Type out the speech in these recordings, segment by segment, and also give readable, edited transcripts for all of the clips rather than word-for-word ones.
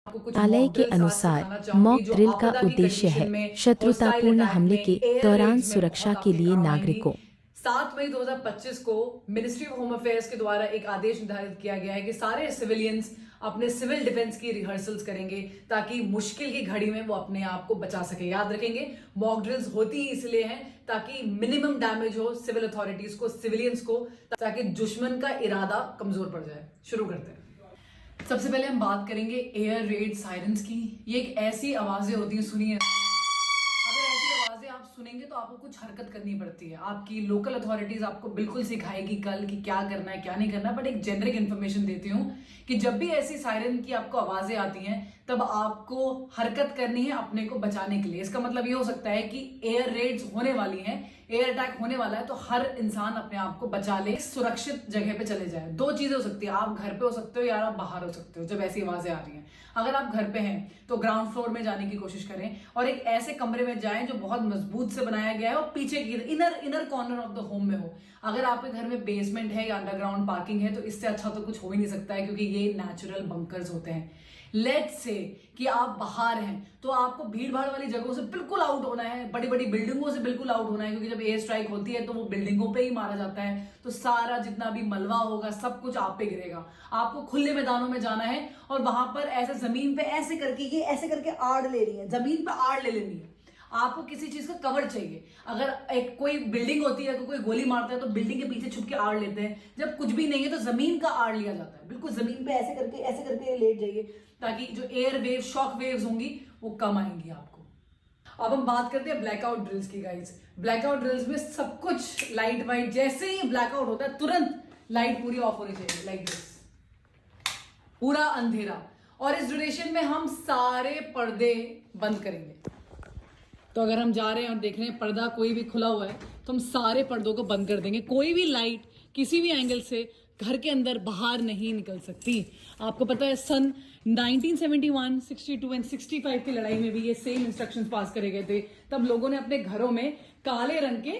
मंत्रालय के अनुसार मॉक ड्रिल का उद्देश्य है शत्रुतापूर्ण हमले के दौरान सुरक्षा के लिए नागरिकों 7 मई 2025 को मिनिस्ट्री ऑफ होम अफेयर्स के द्वारा एक आदेश निर्धारित किया गया है कि सारे सिविलियंस अपने सिविल डिफेंस की रिहर्सल्स करेंगे ताकि मुश्किल की घड़ी में वो अपने आप को बचा सके। याद रखेंगे, मॉक ड्रिल्स होती ही इसलिए हैं ताकि मिनिमम डैमेज हो सिविल अथॉरिटीज को, सिविलियंस को, ताकि दुश्मन का इरादा कमजोर पड़ जाए। शुरू करते हैं। सबसे पहले हम बात करेंगे एयर रेड सायरन्स की। ये एक ऐसी आवाजें होती हैं, सुनिए, अगर ऐसी आवाजें आप सुनेंगे तो आपको कुछ हरकत करनी पड़ती है। आपकी लोकल अथॉरिटीज आपको बिल्कुल सिखाएगी कल कि क्या करना है क्या नहीं करना, बट एक जेनरिक इन्फॉर्मेशन देती हूँ कि जब भी ऐसी सायरन की आपको आवाजें आती हैं तब आपको हरकत करनी है अपने को बचाने के लिए। इसका मतलब ये हो सकता है कि एयर रेड्स होने वाली हैं, एयर अटैक होने वाला है, तो हर इंसान अपने आप को बचा ले, सुरक्षित जगह पे चले जाए। दो चीजें हो सकती है, आप घर पे हो सकते हो या आप बाहर हो सकते हो जब ऐसी आवाजें आ रही हैं। अगर आप घर पे हैं तो ग्राउंड फ्लोर में जाने की कोशिश करें और एक ऐसे कमरे में जाएं जो बहुत मजबूत से बनाया गया है और पीछे की inner corner of the home में हो। अगर आपके घर में बेसमेंट है या अंडरग्राउंड पार्किंग है तो इससे अच्छा तो कुछ हो ही नहीं सकता है, क्योंकि ये नेचुरल बंकर्स होते हैं। लेट्स से कि आप बाहर हैं तो आपको भीड़ भाड़ वाली जगहों से बिल्कुल आउट होना है, बड़ी बड़ी बिल्डिंगों से बिल्कुल आउट होना है, क्योंकि जब एयर स्ट्राइक होती है तो वो बिल्डिंगों पे ही मारा जाता है, तो सारा जितना भी मलबा होगा सब कुछ आप पे गिरेगा। आपको खुले मैदानों में जाना है और वहां पर ऐसे जमीन पे ऐसे करके, ये ऐसे करके आड़ ले रही है, जमीन पे आड़ ले लेनी है। आपको किसी चीज का कवर चाहिए। अगर एक कोई बिल्डिंग होती है तो कोई गोली मारता है तो बिल्डिंग के पीछे छुप के आड़ लेते हैं। जब कुछ भी नहीं है तो जमीन का आड़ लिया जाता है। बिल्कुल जमीन पे ऐसे करके लेट जाइए ताकि जो एयर वेव, शॉक वेव्स होंगी वो कम आएंगी आपको। अब हम बात करते हैं ब्लैकआउट ड्रिल्स की गाइस। ब्लैकआउट ड्रिल्स में सब कुछ लाइट वाइट, जैसे ही ब्लैकआउट होता है तुरंत लाइट पूरी ऑफ होनी चाहिए, लाइक दिस, पूरा अंधेरा। और इस ड्यूरेशन में हम सारे पर्दे बंद करेंगे। तो अगर हम जा रहे हैं और देख रहे हैं पर्दा कोई भी खुला हुआ है तो हम सारे पर्दों को बंद कर देंगे। कोई भी लाइट किसी भी एंगल से घर के अंदर बाहर नहीं निकल सकती। आपको पता है सन 1971, 62 एंड 65 की लड़ाई में भी ये सेम इंस्ट्रक्शंस पास करे गए थे। तब लोगों ने अपने घरों में काले रंग के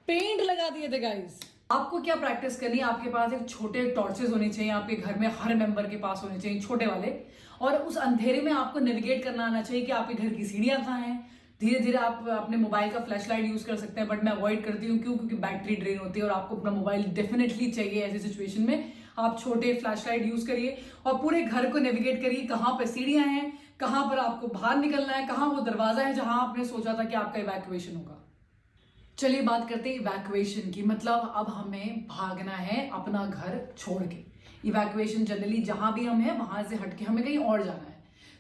पेंट लगा दिए थे गाइस। आपको क्या प्रैक्टिस करनी है, आपके पास एक छोटे टॉर्चेस होने चाहिए, आपके घर में हर मेंबर के पास होने चाहिए छोटे वाले, और उस अंधेरे में आपको नेविगेट करना आना चाहिए कि आपके घर की सीढ़ियां कहाँ हैं। धीरे धीरे आप अपने मोबाइल का फ्लैश लाइट यूज कर सकते हैं, बट मैं अवॉइड करती हूँ। क्यों? क्योंकि बैटरी ड्रेन होती है और आपको अपना मोबाइल डेफिनेटली चाहिए ऐसी सिचुएशन में। आप छोटे फ्लैश लाइट यूज करिए और पूरे घर को नेविगेट करिए, कहाँ पे सीढ़ियां हैं, कहाँ पर आपको बाहर निकलना है, कहाँ वो दरवाजा है जहां आपने सोचा था कि आपका इवैक्यूएशन होगा। चलिए बात करते हैं इवैक्यूएशन की। मतलब अब हमें भागना है अपना घर छोड़ के। इवैक्यूएशन जनरली जहां भी हम हैं वहां से हटके हमें कहीं और जाना है।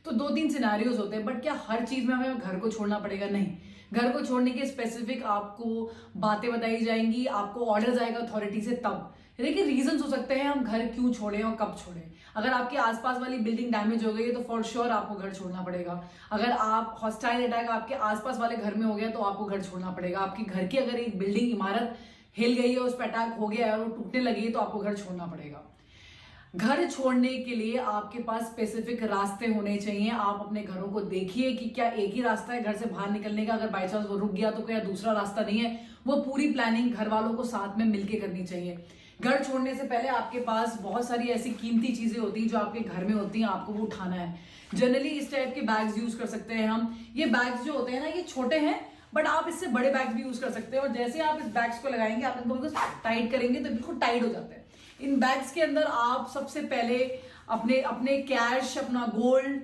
तो 2-3 सिनेरियोज होते हैं, बट क्या हर चीज में हमें घर को छोड़ना पड़ेगा? नहीं। घर को छोड़ने के स्पेसिफिक आपको बातें बताई जाएंगी, आपको ऑर्डर जाएगा अथॉरिटी से तब। देखिए रीजंस हो सकते हैं हम घर क्यों छोड़ें और कब छोड़ें। अगर आपके आसपास वाली बिल्डिंग डैमेज हो गई है तो फॉर श्योर आपको घर छोड़ना पड़ेगा। अगर आप हॉस्टाइल अटैक आपके आसपास वाले घर में हो गया तो आपको घर छोड़ना पड़ेगा। आपकी घर की अगर एक बिल्डिंग, इमारत हिल गई है, उस पर अटैक हो गया है और वो टूटने लगी है तो आपको घर छोड़ना पड़ेगा। घर छोड़ने के लिए आपके पास स्पेसिफिक रास्ते होने चाहिए। आप अपने घरों को देखिए कि क्या एक ही रास्ता है घर से बाहर निकलने का, अगर बाई चांस वो रुक गया तो क्या दूसरा रास्ता नहीं है। वो पूरी प्लानिंग घर वालों को साथ में मिलकर करनी चाहिए। घर छोड़ने से पहले आपके पास बहुत सारी ऐसी कीमती चीजें होती हैं जो आपके घर में होती हैं, आपको वो उठाना है। जनरली इस टाइप के बैग्स यूज कर सकते हैं हम। ये बैग्स जो होते हैं ना, ये छोटे हैं बट आप इससे बड़े बैग्स भी यूज कर सकते हैं। और जैसे आप इस बैग्स को लगाएंगे, आप इनको बिल्कुल टाइट करेंगे तो बिल्कुल टाइट हो जाते हैं। इन बैग्स के अंदर आप सबसे पहले अपने कैश, अपना गोल्ड,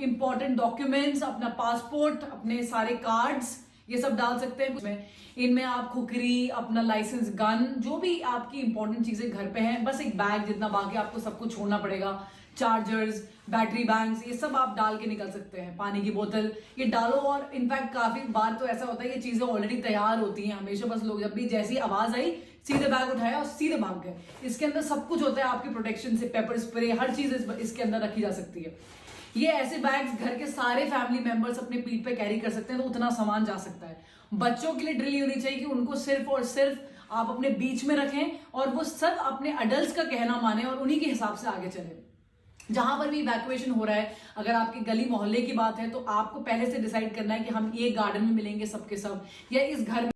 इंपॉर्टेंट डॉक्यूमेंट्स, अपना पासपोर्ट, अपने सारे कार्ड्स, ये सब डाल सकते हैं। इनमें आप खुकरी, अपना लाइसेंस, गन, जो भी आपकी इंपॉर्टेंट चीजें घर पे हैं, बस एक बैग जितना, बाकी आपको सब कुछ छोड़ना पड़ेगा। चार्जर्स, बैटरी बैंक्स, ये सब आप डाल के निकल सकते हैं। पानी की बोतल ये डालो। और इनफैक्ट काफी बार तो ऐसा होता है ये चीजें ऑलरेडी तैयार होती हैं हमेशा, बस लोग जब भी जैसी आवाज आई सीधे बैग उठाया और सीधे भाग गए। इसके अंदर सब कुछ होता है आपकी प्रोटेक्शन से, पेपर स्प्रे, हर चीज इसके अंदर रखी जा सकती है। ये ऐसे बैग्स घर के सारे फैमिली मेंबर्स अपने पीठ पे कैरी कर सकते हैं, तो उतना सामान जा सकता है। बच्चों के लिए ड्रिल होनी चाहिए कि उनको सिर्फ और सिर्फ आप अपने बीच में रखें और वो सब अपने अडल्ट्स का कहना माने और उन्हीं के हिसाब से आगे चले। जहां पर भी इवैक्यूएशन हो रहा है, अगर आपकी गली मोहल्ले की बात है तो आपको पहले से डिसाइड करना है कि हम ये गार्डन में मिलेंगे सबके सब, या इस घर में